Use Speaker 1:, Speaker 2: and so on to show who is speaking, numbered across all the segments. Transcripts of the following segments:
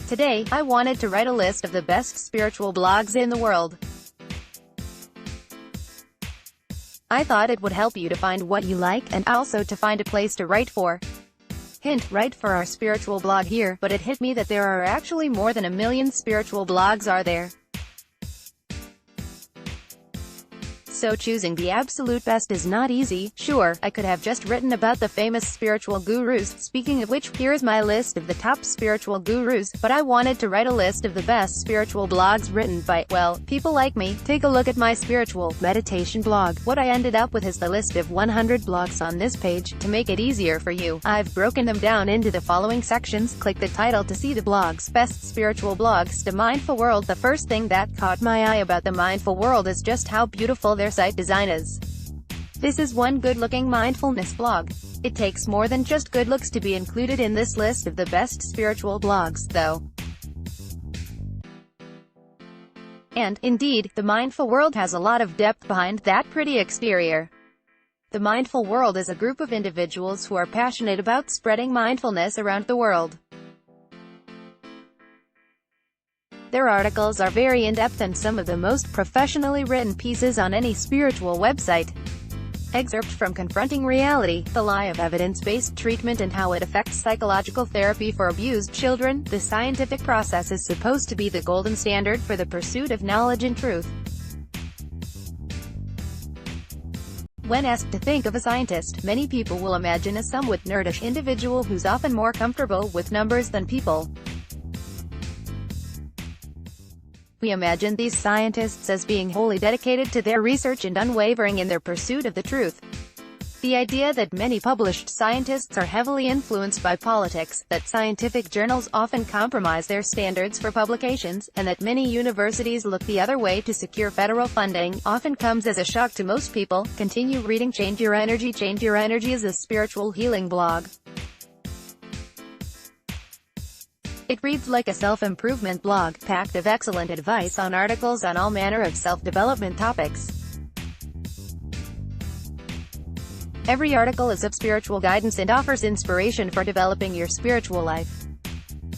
Speaker 1: Today, I wanted to write a list of the best spiritual blogs in the world. I thought it would help you to find what you like, and also to find a place to write for. Hint, write for our spiritual blog here, but it hit me that there are actually more than 1 million spiritual blogs are there. So choosing the absolute best is not easy. Sure, I could have just written about the famous spiritual gurus, speaking of which, here's my list of the top spiritual gurus, but I wanted to write a list of the best spiritual blogs written by, well, people like me. Take a look at my spiritual meditation blog. What I ended up with is the list of 100 blogs on this page. To make it easier for you, I've broken them down into the following sections. Click the title to see the blogs. Best spiritual blogs. The Mindful World. The first thing that caught my eye about the Mindful World is just how beautiful their site design is. This is one good-looking mindfulness blog. It takes more than just good looks to be included in this list of the best spiritual blogs, though. And, indeed, the Mindful World has a lot of depth behind that pretty exterior. The Mindful World is a group of individuals who are passionate about spreading mindfulness around the world. Their articles are very in-depth and some of the most professionally written pieces on any spiritual website. Excerpt from Confronting Reality, The Lie of Evidence-Based Treatment and How It Affects Psychological Therapy for Abused Children. The scientific process is supposed to be the golden standard for the pursuit of knowledge and truth. When asked to think of a scientist, many people will imagine a somewhat nerdish individual who's often more comfortable with numbers than people. We imagine these scientists as being wholly dedicated to their research and unwavering in their pursuit of the truth. The idea that many published scientists are heavily influenced by politics, that scientific journals often compromise their standards for publications, and that many universities look the other way to secure federal funding, often comes as a shock to most people. Continue reading Change Your Energy. Change Your Energy is a spiritual healing blog. It reads like a self-improvement blog, packed of excellent advice on articles on all manner of self-development topics. Every article is of spiritual guidance and offers inspiration for developing your spiritual life.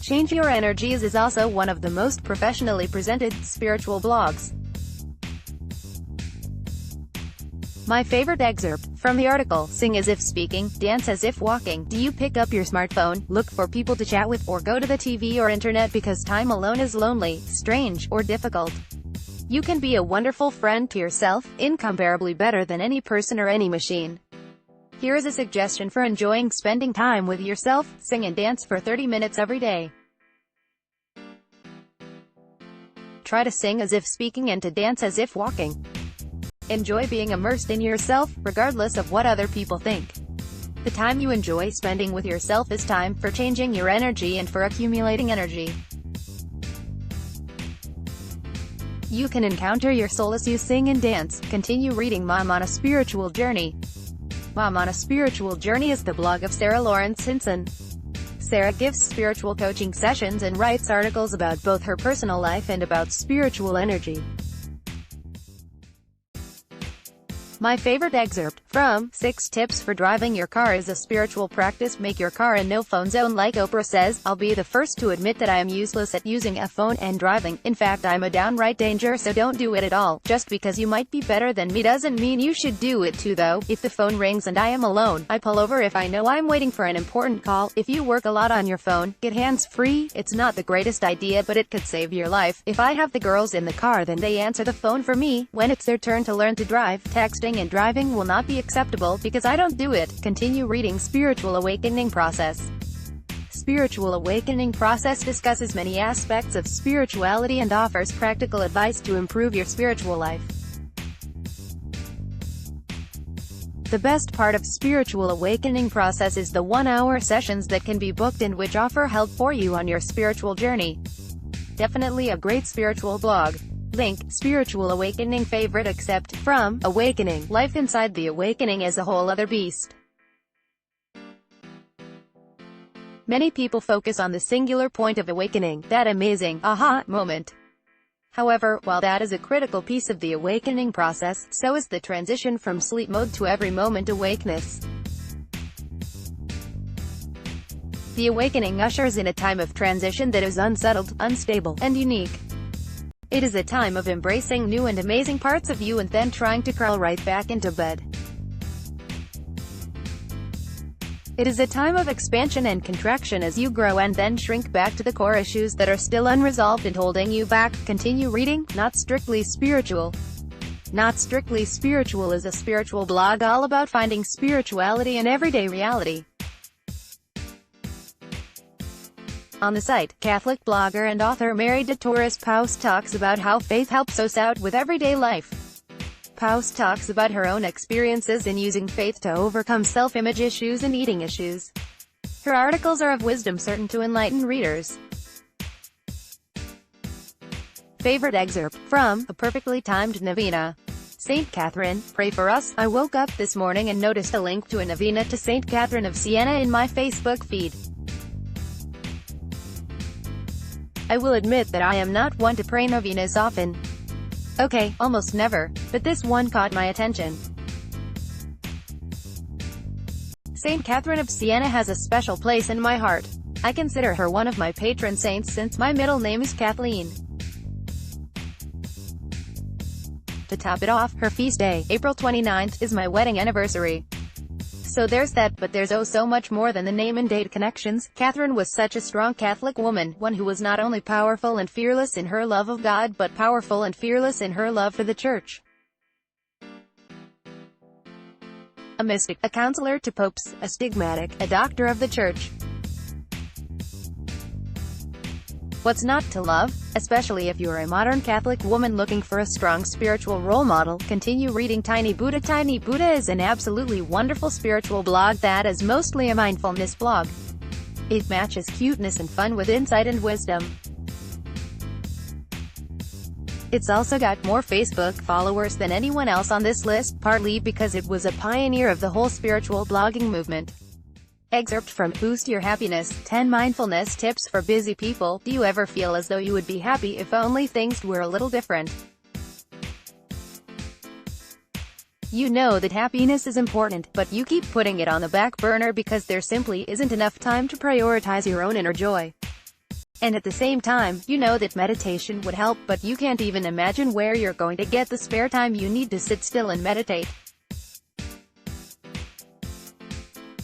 Speaker 1: Change Your Energies is also one of the most professionally presented spiritual blogs. My favorite excerpt from the article: Sing as if speaking, dance as if walking. Do you pick up your smartphone, look for people to chat with, or go to the TV or internet because time alone is lonely, strange, or difficult? You can be a wonderful friend to yourself, incomparably better than any person or any machine. Here is a suggestion for enjoying spending time with yourself: sing and dance for 30 minutes every day. Try to sing as if speaking and to dance as if walking. Enjoy being immersed in yourself, regardless of what other people think. The time you enjoy spending with yourself is time for changing your energy and for accumulating energy. You can encounter your soul as you sing and dance. Continue reading Mom on a Spiritual Journey. Mom on a Spiritual Journey is the blog of Sarah Lawrence Hinson. Sarah gives spiritual coaching sessions and writes articles about both her personal life and about spiritual energy. My favorite excerpt from 6 Tips for Driving Your Car is a spiritual practice. Make your car a no-phone zone. Like Oprah says, I'll be the first to admit that I am useless at using a phone and driving. In fact, I'm a downright danger, so don't do it at all. Just because you might be better than me doesn't mean you should do it too, though. If the phone rings and I am alone, I pull over if I know I'm waiting for an important call. If you work a lot on your phone, get hands-free. It's not the greatest idea, but it could save your life. If I have the girls in the car, then they answer the phone for me. When it's their turn to learn to drive, texting and driving will not be acceptable because I don't do it. Continue reading Spiritual Awakening Process. Spiritual Awakening Process discusses many aspects of spirituality and offers practical advice to improve your spiritual life. The best part of Spiritual Awakening Process is the 1-hour sessions that can be booked and which offer help for you on your spiritual journey. Definitely a great spiritual blog. Link, Spiritual Awakening favorite except from Awakening. Life inside the awakening is a whole other beast. Many people focus on the singular point of awakening, that amazing, aha, moment. However, while that is a critical piece of the awakening process, so is the transition from sleep mode to every moment awakeness. The awakening ushers in a time of transition that is unsettled, unstable, and unique. It is a time of embracing new and amazing parts of you and then trying to crawl right back into bed. It is a time of expansion and contraction as you grow and then shrink back to the core issues that are still unresolved and holding you back. Continue reading. Not Strictly Spiritual. Not Strictly Spiritual is a spiritual blog all about finding spirituality in everyday reality. On the site, Catholic blogger and author Mary de Torres Paus talks about how faith helps us out with everyday life. Paus talks about her own experiences in using faith to overcome self-image issues and eating issues. Her articles are of wisdom certain to enlighten readers. Favorite excerpt from A Perfectly Timed Novena. Saint Catherine, pray for us. I woke up this morning and noticed a link to a novena to Saint Catherine of Siena in my Facebook feed. I will admit that I am not one to pray novenas often. Okay, almost never, but this one caught my attention. Saint Catherine of Siena has a special place in my heart. I consider her one of my patron saints since my middle name is Kathleen. To top it off, her feast day, April 29th, is my wedding anniversary. So there's that, but there's oh so much more than the name and date connections. Catherine was such a strong Catholic woman, one who was not only powerful and fearless in her love of God but powerful and fearless in her love for the Church. A mystic, a counselor to popes, a stigmatic, a doctor of the Church. What's not to love? Especially if you're a modern Catholic woman looking for a strong spiritual role model, continue reading Tiny Buddha. Tiny Buddha is an absolutely wonderful spiritual blog that is mostly a mindfulness blog. It matches cuteness and fun with insight and wisdom. It's also got more Facebook followers than anyone else on this list, partly because it was a pioneer of the whole spiritual blogging movement. Excerpt from Boost Your Happiness, 10 Mindfulness Tips for Busy People. Do you ever feel as though you would be happy if only things were a little different? You know that happiness is important, but you keep putting it on the back burner because there simply isn't enough time to prioritize your own inner joy. And at the same time, you know that meditation would help, but you can't even imagine where you're going to get the spare time you need to sit still and meditate.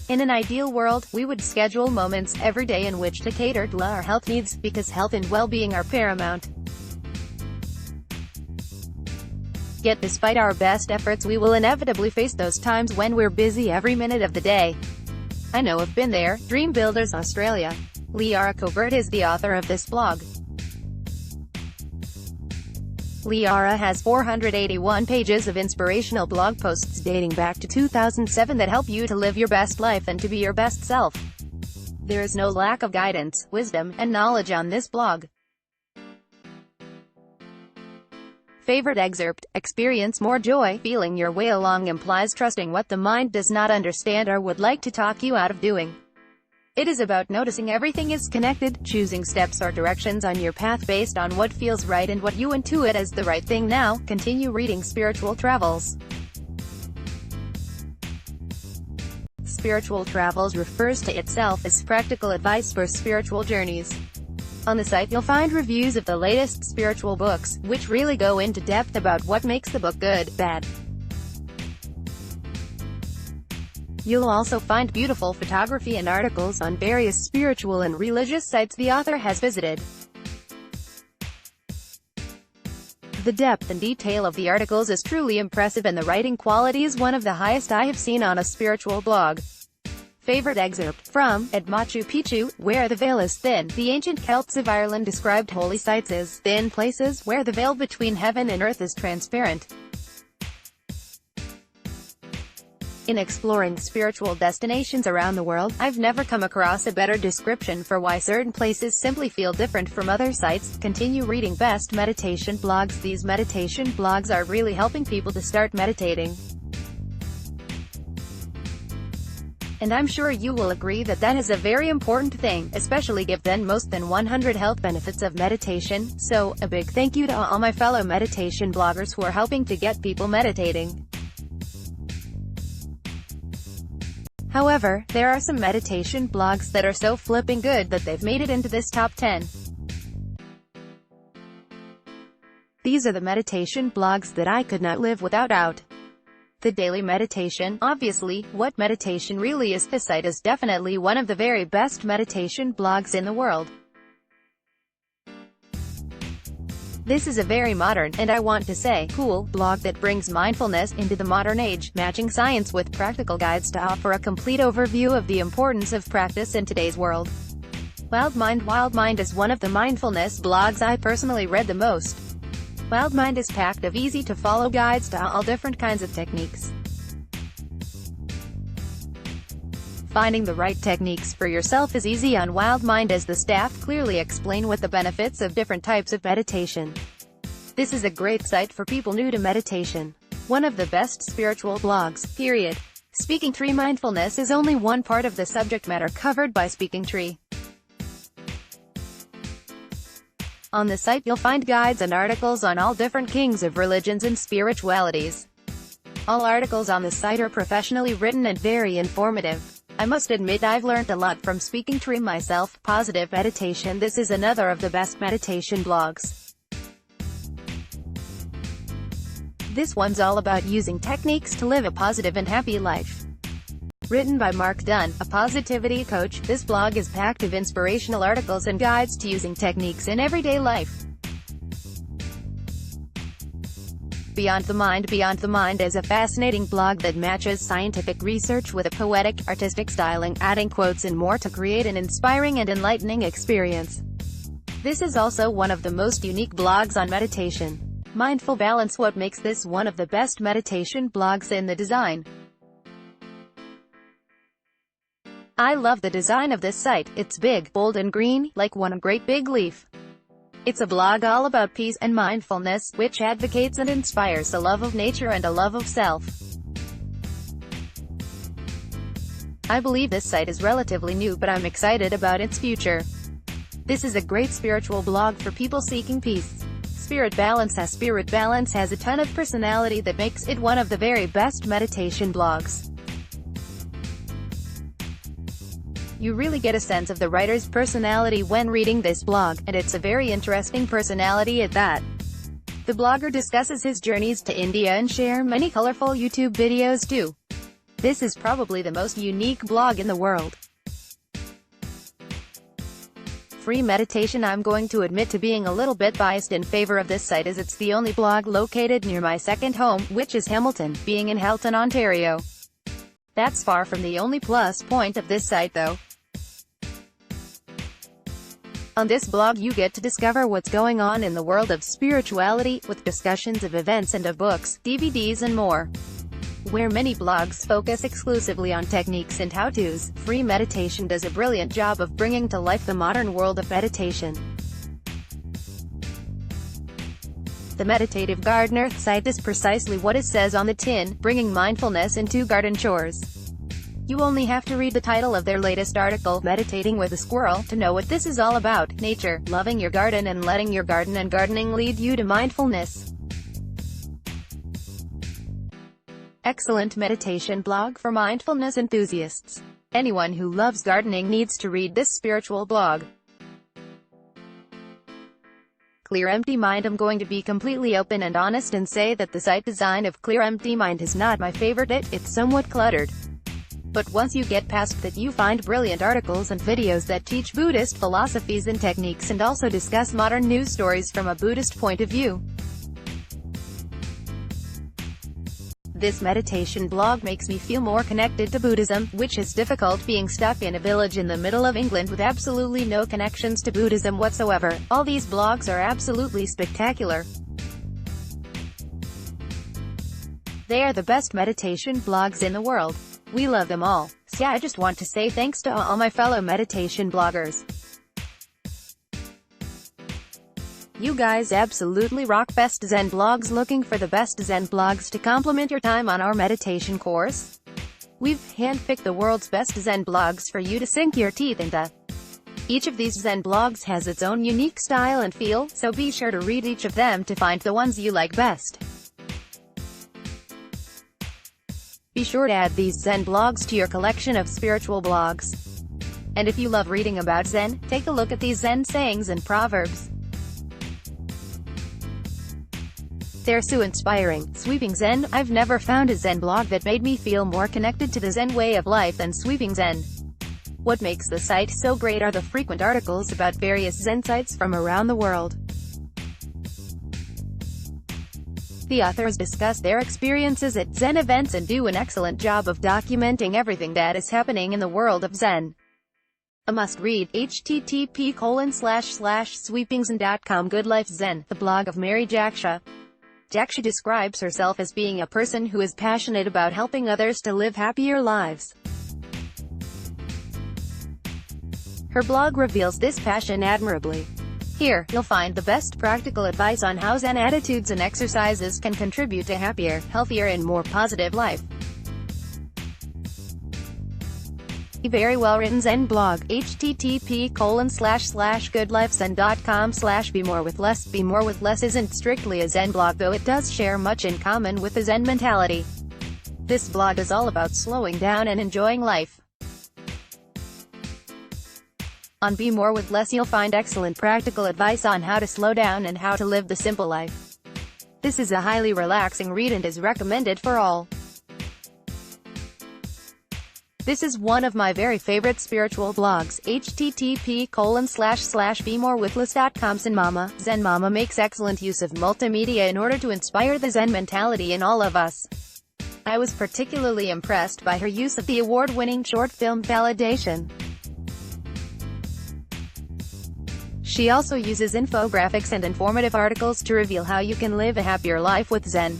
Speaker 1: In an ideal world, we would schedule moments every day in which to cater to our health needs, because health and well-being are paramount. Yet despite our best efforts, we will inevitably face those times when we're busy every minute of the day. I know I've been there. Dream Builders Australia. Liara Covert is the author of this blog. Liara has 481 pages of inspirational blog posts dating back to 2007 that help you to live your best life and to be your best self. There is no lack of guidance, wisdom, and knowledge on this blog. Favorite excerpt. Experience more joy. Feeling your way along implies trusting what the mind does not understand or would like to talk you out of doing. It is about noticing everything is connected, choosing steps or directions on your path based on what feels right and what you intuit as the right thing now. Continue reading Spiritual Travels. Spiritual Travels refers to itself as practical advice for spiritual journeys. On the site you'll find reviews of the latest spiritual books, which really go into depth about what makes the book good, bad. You'll also find beautiful photography and articles on various spiritual and religious sites the author has visited. The depth and detail of the articles is truly impressive and the writing quality is one of the highest I have seen on a spiritual blog. Favorite excerpt from At Machu Picchu, Where the Veil is Thin. The ancient Celts of Ireland described holy sites as thin places where the veil between heaven and earth is transparent. In exploring spiritual destinations around the world, I've never come across a better description for why certain places simply feel different from other sites. Continue reading Best Meditation Blogs. These meditation blogs are really helping people to start meditating. And I'm sure you will agree that that is a very important thing, especially given most than 100 health benefits of meditation. So, a big thank you to all my fellow meditation bloggers who are helping to get people meditating. However, there are some meditation blogs that are so flipping good that they've made it into this top 10. These are the meditation blogs that I could not live without. The Daily Meditation. Obviously, what meditation really is, this site is definitely one of the very best meditation blogs in the world. This is a very modern, and I want to say, cool, blog that brings mindfulness into the modern age, matching science with practical guides to offer a complete overview of the importance of practice in today's world. Wild Mind is one of the mindfulness blogs I personally read the most. Wild Mind is packed of easy-to-follow guides to all different kinds of techniques. Finding the right techniques for yourself is easy on Wild Mind, as the staff clearly explain what the benefits of different types of meditation. This is a great site for people new to meditation. One of the best spiritual blogs, period. Speaking Tree. Mindfulness is only one part of the subject matter covered by Speaking Tree. On the site you'll find guides and articles on all different kings of religions and spiritualities. All articles on the site are professionally written and very informative. I must admit I've learned a lot from Speaking Tree myself. Positive Meditation. This is another of the best meditation blogs. This one's all about using techniques to live a positive and happy life. Written by Mark Dunn, a positivity coach, this blog is packed of inspirational articles and guides to using techniques in everyday life. Beyond the Mind is a fascinating blog that matches scientific research with a poetic, artistic styling, adding quotes and more to create an inspiring and enlightening experience. This is also one of the most unique blogs on meditation. Mindful Balance. What makes this one of the best meditation blogs in the design? I love the design of this site. It's big, bold and green, like one great big leaf. It's a blog all about peace and mindfulness, which advocates and inspires a love of nature and a love of self. I believe this site is relatively new, but I'm excited about its future. This is a great spiritual blog for people seeking peace. Spirit Balance has a ton of personality that makes it one of the very best meditation blogs. You really get a sense of the writer's personality when reading this blog, and it's a very interesting personality at that. The blogger discusses his journeys to India and share many colorful YouTube videos too. This is probably the most unique blog in the world. Free Meditation. I'm going to admit to being a little bit biased in favor of this site, as it's the only blog located near my second home, which is Hamilton, being in Halton, Ontario. That's far from the only plus point of this site though. On this blog you get to discover what's going on in the world of spirituality, with discussions of events and of books, DVDs and more. Where many blogs focus exclusively on techniques and how-tos, Free Meditation does a brilliant job of bringing to life the modern world of meditation. The Meditative Gardener site is precisely what it says on the tin, bringing mindfulness into garden chores. You only have to read the title of their latest article, Meditating with a Squirrel, to know what this is all about: nature, loving your garden and letting your garden and gardening lead you to mindfulness. Excellent meditation blog for mindfulness enthusiasts. Anyone who loves gardening needs to read this spiritual blog. Clear Empty Mind. I'm going to be completely open and honest and say that the site design of Clear Empty Mind is not my favorite. It's somewhat cluttered. But once you get past that, you find brilliant articles and videos that teach Buddhist philosophies and techniques and also discuss modern news stories from a Buddhist point of view. This meditation blog makes me feel more connected to Buddhism, which is difficult being stuck in a village in the middle of England with absolutely no connections to Buddhism whatsoever. All these blogs are absolutely spectacular. They are the best meditation blogs in the world. We love them all. So yeah, I just want to say thanks to all my fellow meditation bloggers. You guys absolutely rock. Best Zen blogs. Looking for the best Zen blogs to complement your time on our meditation course? We've handpicked the world's best Zen blogs for you to sink your teeth into. Each of these Zen blogs has its own unique style and feel, so be sure to read each of them to find the ones you like best. Be sure to add these Zen blogs to your collection of spiritual blogs. And if you love reading about Zen, take a look at these Zen sayings and proverbs. They're so inspiring. Sweeping Zen. I've never found a Zen blog that made me feel more connected to the Zen way of life than Sweeping Zen. What makes the site so great are the frequent articles about various Zen sites from around the world. The authors discuss their experiences at Zen events and do an excellent job of documenting everything that is happening in the world of Zen. A must-read. http://sweepingzen.com. Good Life Zen, the blog of Mary Jaksha. Jaksha describes herself as being a person who is passionate about helping others to live happier lives. Her blog reveals this passion admirably. Here, you'll find the best practical advice on how Zen attitudes and exercises can contribute to a happier, healthier and more positive life. A very well-written Zen blog. http://goodlifezen.com/be more with less. Be more with less isn't strictly a Zen blog, though it does share much in common with the Zen mentality. This blog is all about slowing down and enjoying life. On Be More with Less you'll find excellent practical advice on how to slow down and how to live the simple life. This is a highly relaxing read and is recommended for all. This is one of my very favorite spiritual blogs. http://bemorewithless.com. Zen Mama. Zen Mama makes excellent use of multimedia in order to inspire the Zen mentality in all of us. I was particularly impressed by her use of the award-winning short film Validation. She also uses infographics and informative articles to reveal how you can live a happier life with Zen.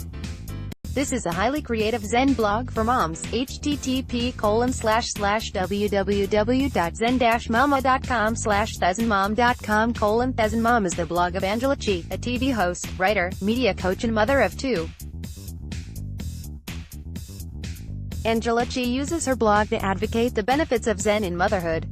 Speaker 1: This is a highly creative Zen blog for moms. http://www.zen-mama.com/thezenmom.com. Thezen Mom is the blog of Angela Chi, a TV host, writer, media coach and mother of two. Angela Chi uses her blog to advocate the benefits of Zen in motherhood.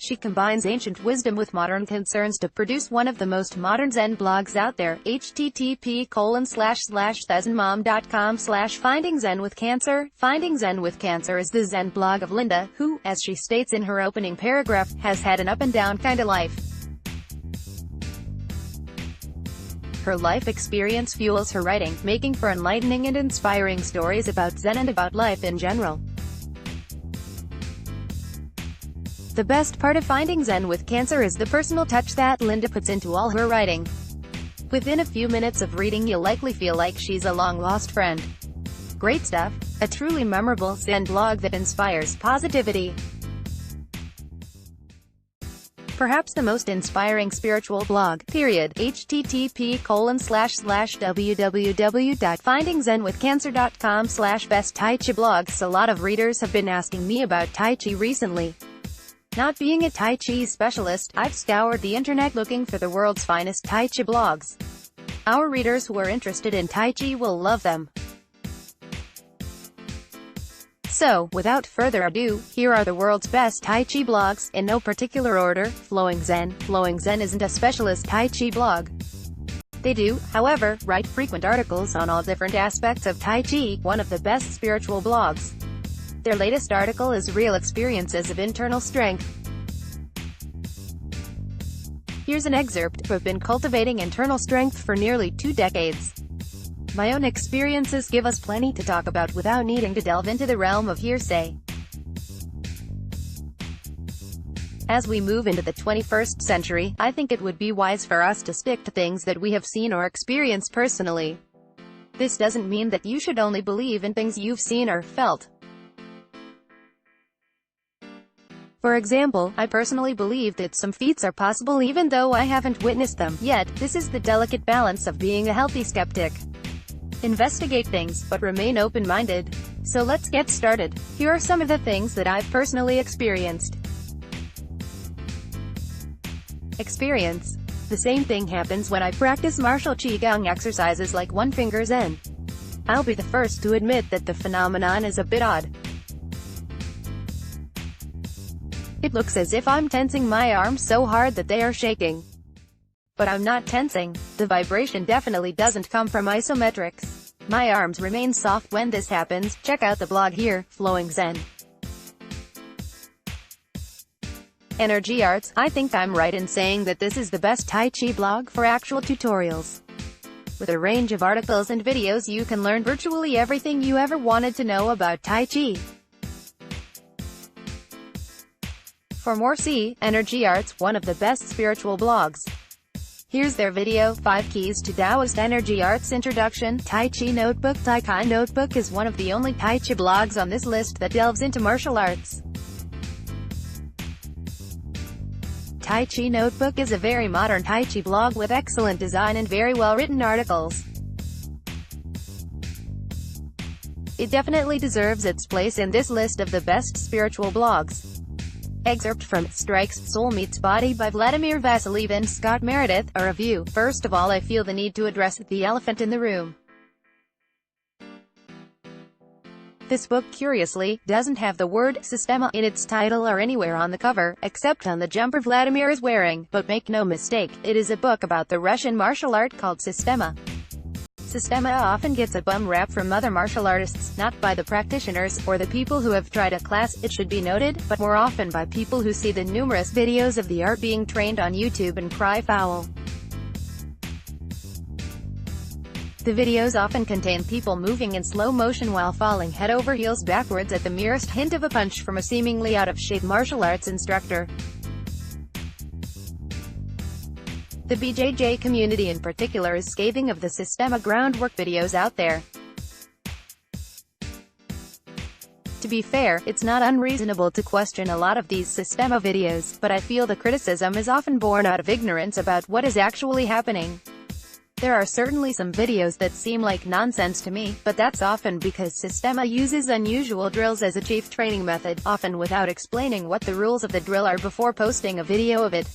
Speaker 1: She combines ancient wisdom with modern concerns to produce one of the most modern Zen blogs out there. http://thezenmom.com/finding Zen with Cancer. Finding Zen with Cancer is the Zen blog of Linda, who, as she states in her opening paragraph, has had an up-and-down kind of life. Her life experience fuels her writing, making for enlightening and inspiring stories about Zen and about life in general. The best part of Finding Zen with Cancer is the personal touch that Linda puts into all her writing. Within a few minutes of reading you'll likely feel like she's a long-lost friend. Great stuff. A truly memorable Zen blog that inspires positivity. Perhaps the most inspiring spiritual blog, period. http://www.findingzenwithcancer.com/best Tai Chi blogs. A lot of readers have been asking me about Tai Chi recently. Not being a Tai Chi specialist, I've scoured the internet looking for the world's finest Tai Chi blogs. Our readers who are interested in Tai Chi will love them. So, without further ado, here are the world's best Tai Chi blogs, in no particular order. Flowing Zen. Flowing Zen isn't a specialist Tai Chi blog. They do, however, write frequent articles on all different aspects of Tai Chi, one of the best spiritual blogs. Their latest article is Real Experiences of Internal Strength. Here's an excerpt. I've been cultivating internal strength for nearly 2 decades. My own experiences give us plenty to talk about without needing to delve into the realm of hearsay. As we move into the 21st century, I think it would be wise for us to stick to things that we have seen or experienced personally. This doesn't mean that you should only believe in things you've seen or felt. For example, I personally believe that some feats are possible even though I haven't witnessed them yet. This is the delicate balance of being a healthy skeptic. Investigate things, but remain open-minded. So let's get started. Here are some of the things that I've personally experienced. Experience. The same thing happens when I practice martial qigong exercises like One Finger Zen. I'll be the first to admit that the phenomenon is a bit odd. It looks as if I'm tensing my arms so hard that they are shaking. But I'm not tensing. The vibration definitely doesn't come from isometrics. My arms remain soft when this happens. Check out the blog here, Flowing Zen. Energy Arts. I think I'm right in saying that this is the best Tai Chi blog for actual tutorials. With a range of articles and videos, you can learn virtually everything you ever wanted to know about Tai Chi. For more, see Energy Arts, one of the best spiritual blogs. Here's their video, 5 Keys to Taoist Energy Arts Introduction. Tai Chi Notebook. Tai Chi Notebook is one of the only Tai Chi blogs on this list that delves into martial arts. Tai Chi Notebook is a very modern Tai Chi blog with excellent design and very well-written articles. It definitely deserves its place in this list of the best spiritual blogs. Excerpt from Strikes, Soul Meets Body by Vladimir Vasilev and Scott Meredith. A review. First of all, I feel the need to address the elephant in the room. This book, curiously, doesn't have the word Sistema in its title or anywhere on the cover, except on the jumper Vladimir is wearing. But make no mistake, it is a book about the Russian martial art called Sistema. Sistema often gets a bum rap from other martial artists, not by the practitioners, or the people who have tried a class, it should be noted, but more often by people who see the numerous videos of the art being trained on YouTube and cry foul. The videos often contain people moving in slow motion while falling head over heels backwards at the merest hint of a punch from a seemingly out-of-shape martial arts instructor. The BJJ community in particular is scathing of the Sistema groundwork videos out there. To be fair, it's not unreasonable to question a lot of these Sistema videos, but I feel the criticism is often born out of ignorance about what is actually happening. There are certainly some videos that seem like nonsense to me, but that's often because Sistema uses unusual drills as a chief training method, often without explaining what the rules of the drill are before posting a video of it.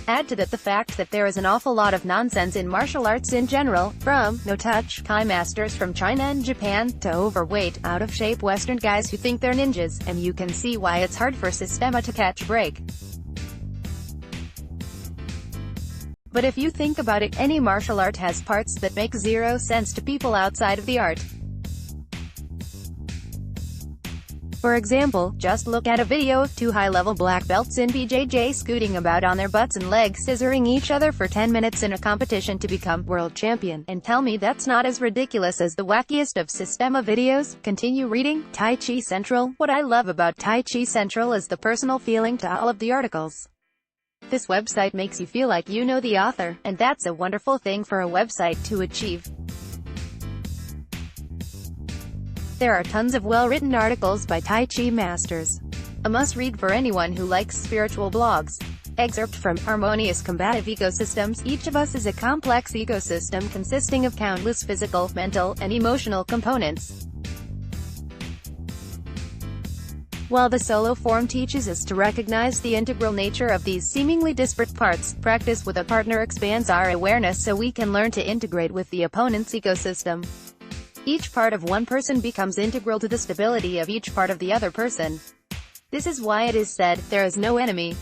Speaker 1: Add to that the fact that there is an awful lot of nonsense in martial arts in general, from no-touch Kai masters from China and Japan, to overweight, out-of-shape Western guys who think they're ninjas, and you can see why it's hard for Sistema to catch a break. But if you think about it, any martial art has parts that make zero sense to people outside of the art. For example, just look at a video of 2 high-level black belts in BJJ scooting about on their butts and legs scissoring each other for 10 minutes in a competition to become world champion, and tell me that's not as ridiculous as the wackiest of Sistema videos. Continue reading. Tai Chi Central. What I love about Tai Chi Central is the personal feeling to all of the articles. This website makes you feel like you know the author, and that's a wonderful thing for a website to achieve. There are tons of well-written articles by Tai Chi masters. A must-read for anyone who likes spiritual blogs. Excerpt from Harmonious Combative Ecosystems. Each of us is a complex ecosystem consisting of countless physical, mental, and emotional components. While the solo form teaches us to recognize the integral nature of these seemingly disparate parts, practice with a partner expands our awareness so we can learn to integrate with the opponent's ecosystem. Each part of one person becomes integral to the stability of each part of the other person. This is why it is said, there is no enemy.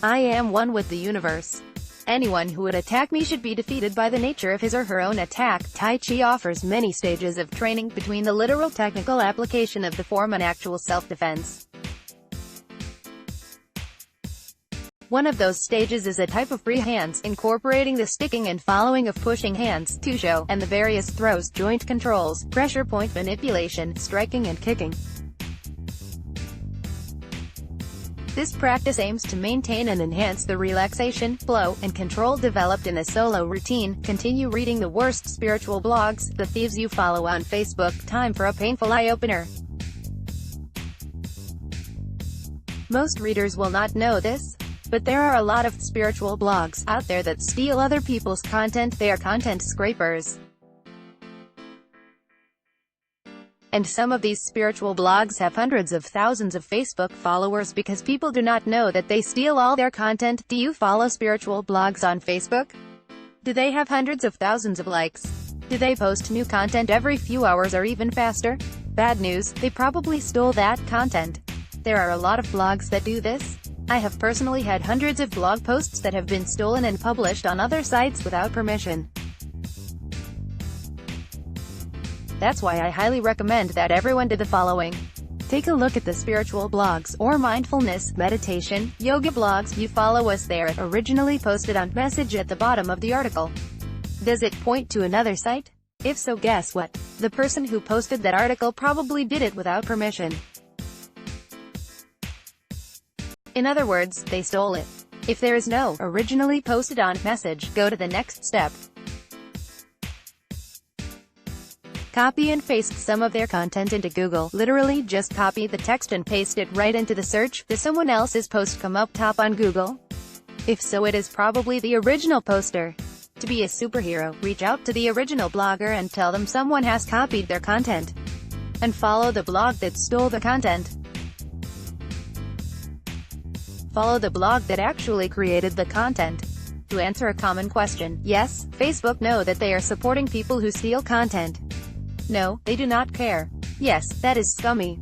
Speaker 1: I am one with the universe. Anyone who would attack me should be defeated by the nature of his or her own attack. Tai Chi offers many stages of training between the literal technical application of the form and actual self-defense. One of those stages is a type of free hands, incorporating the sticking and following of pushing hands, Tusho, and the various throws, joint controls, pressure point manipulation, striking and kicking. This practice aims to maintain and enhance the relaxation, flow, and control developed in a solo routine. Continue reading the worst spiritual blogs, the thieves you follow on Facebook. Time for a painful eye-opener. Most readers will not know this, but there are a lot of spiritual blogs out there that steal other people's content. They are content scrapers. And some of these spiritual blogs have hundreds of thousands of Facebook followers because people do not know that they steal all their content. Do you follow spiritual blogs on Facebook? Do they have hundreds of thousands of likes? Do they post new content every few hours or even faster? Bad news, they probably stole that content. There are a lot of blogs that do this. I have personally had hundreds of blog posts that have been stolen and published on other sites without permission. That's why I highly recommend that everyone do the following. Take a look at the spiritual blogs, or mindfulness, meditation, yoga blogs you follow us there, originally posted on message at the bottom of the article. Does it point to another site? If so, guess what? The person who posted that article probably did it without permission. In other words, they stole it. If there is no originally posted on message, go to the next step. Copy and paste some of their content into Google. Literally just copy the text and paste it right into the search. Does someone else's post come up top on Google? If so, it is probably the original poster. To be a superhero, reach out to the original blogger and tell them someone has copied their content. And follow the blog that stole the content. Follow the blog that actually created the content. To answer a common question, yes, Facebook know that they are supporting people who steal content. No, they do not care. Yes, that is scummy.